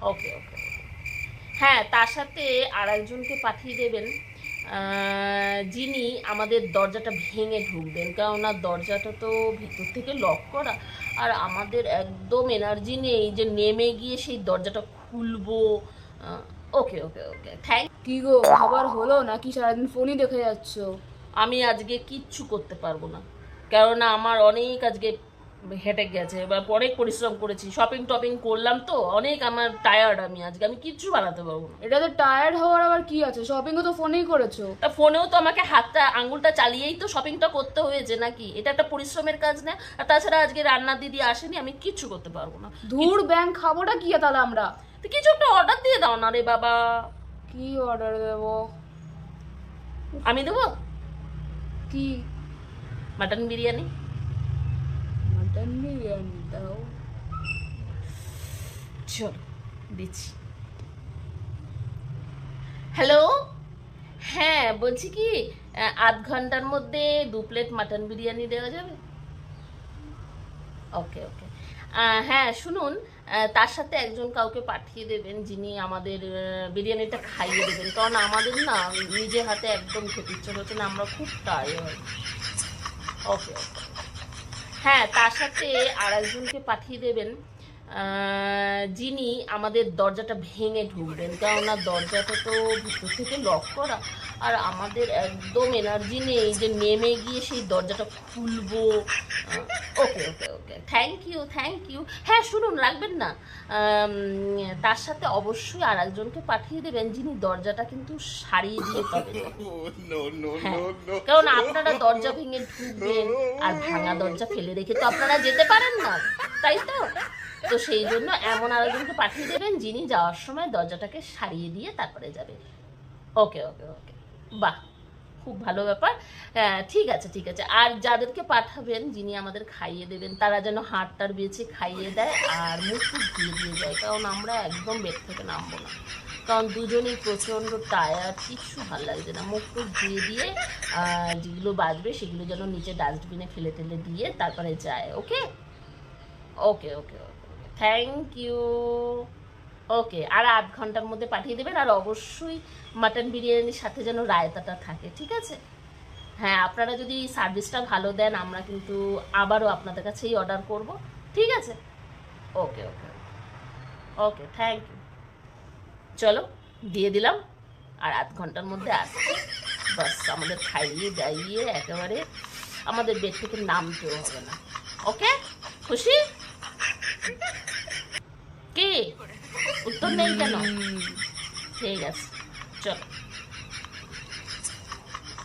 ওকে ওকে। হ্যাঁ, তার সাথে আর একজনকে পাঠিয়ে দেবেন, যিনি আমাদের দরজাটা ভেঙে ঢুকবেন, কেননা দরজাটা তো ভেতর থেকে লক করা, আর আমাদের একদম এনার্জি নেই যে নেমে গিয়ে সেই দরজাটা খুলবো। ওকে ওকে ওকে, থ্যাংক। কি গো, খাবার হলো নাকি সারাদিন ফোনই দেখে যাচ্ছ? আমি আজকে কিচ্ছু করতে পারবো না, কেননা আমার অনেক আজকে হেঁটে গেছে, এবার অনেক পরিশ্রম করেছি, শপিং টপিং করলাম, তো অনেক আমার টায়ার্ড, আমি আজকে আমি কিচ্ছু বানাতে পারবো না। এটাতে টায়ার্ড হওয়ার আবার কি আছে? শপিংও তো ফোনেই করেছো। তা ফোনেও তো আমাকে হাতটা আঙুলটা চালিয়েই তো শপিংটা করতে হয়েছে নাকি? এটা একটা পরিশ্রমের কাজ না? আর তাছাড়া আজকে রান্নার দিদি আসেনি, আমি কিচ্ছু করতে পারবো না। ধুর ব্যাংক খাবোটা কি তাহলে আমরা? তো কিছু একটা অর্ডার দিয়ে দাও না রে বাবা। কি অর্ডার দেবো? আমি দেবো কি? মাটন বিরিয়ানি। মাটন বিরিয়ানি দাও। চলো দিচ্ছি। হ্যালো, হ্যাঁ বলছি কি, আধ ঘন্টার মধ্যে 2 প্লেট মাটন বিরিয়ানি দেওয়া যাবে? ওকে ওকে। হ্যাঁ শুনুন, তার সাথে একজন কাউকে পাঠিয়ে দেবেন, যিনি আমাদের বিরিয়ানিটা খাইয়ে দেবেন, কারণ আমাদের না নিজে হাতে একদম খেতে ইচ্ছে হচ্ছে না, আমরা খুব টায়ার্ড। ওকে ওকে। হ্যাঁ, তার সাথে আর একজনকে পাঠিয়ে দেবেন, যিনি আমাদের দরজাটা ভেঙে ঢুকবেন, কেননা দরজাটা তো ভিতর থেকে লক করা, আর আমাদের একদম এনার্জি নেই যে নেমে গিয়ে সেই দরজাটা খুলবো। ওকে ওকে ওকে, থ্যাংক ইউ থ্যাংক ইউ। হ্যাঁ শুনুন, রাখবেন না, তার সাথে অবশ্যই আর একজনকে পাঠিয়ে দেবেন, যিনি দরজাটা কিন্তু সারিয়ে দিয়ে তবে যাবেন। হ্যাঁ, কারণ আপনারা দরজা ভেঙে ঢুকবেন, আর ভাঙা দরজা ফেলে রেখে তো আপনারা যেতে পারেন না, তাই তো? তো সেই জন্য এমন আরেকজনকে পাঠিয়ে দেবেন, যিনি যাওয়ার সময় দরজাটাকে সারিয়ে দিয়ে তারপরে যাবে। ওকে ওকে ওকে, বাহ, খুব ভালো ব্যাপার। ঠিক আছে ঠিক আছে। আর যাদেরকে পাঠাবেন, যিনি আমাদের খাইয়ে দেবেন, তারা যেন হাড়টার বেছে খাইয়ে দেয় আর মুখ টুক ধুয়ে দিয়ে যায়, কারণ আমরা একদম বেড থেকে নামবো না, কারণ দুজনেই প্রচণ্ড টায়ার্ড, কিচ্ছু ভালো লাগছে না। মুখ টুক ধুয়ে দিয়ে যেগুলো বাজবে সেগুলো যেন নিচে ডাস্টবিনে ফেলে টেলে দিয়ে তারপরে যায়। ওকে ওকে ওকে ওকে, থ্যাংক ইউ। ওকে, আর আধ ঘন্টার মধ্যে পাঠিয়ে দেবেন, আর অবশ্যই মাটন বিরিয়ানির সাথে যেন রায়তাটা থাকে, ঠিক আছে? হ্যাঁ, আপনারা যদি সার্ভিসটা ভালো দেন, আমরা কিন্তু আবারও আপনাদের কাছেই অর্ডার করব, ঠিক আছে? ওকে ওকে ওকে, থ্যাংক ইউ। চলো, দিয়ে দিলাম, আর আধ ঘন্টার মধ্যে আসছে, বাস আমাদের খাইয়ে দাইয়ে একেবারে আমাদের বেড থেকে নামতেও হবে না। ওকে, খুশি? কি উত্তর নেই কেন? ঠিক আছে, চলো।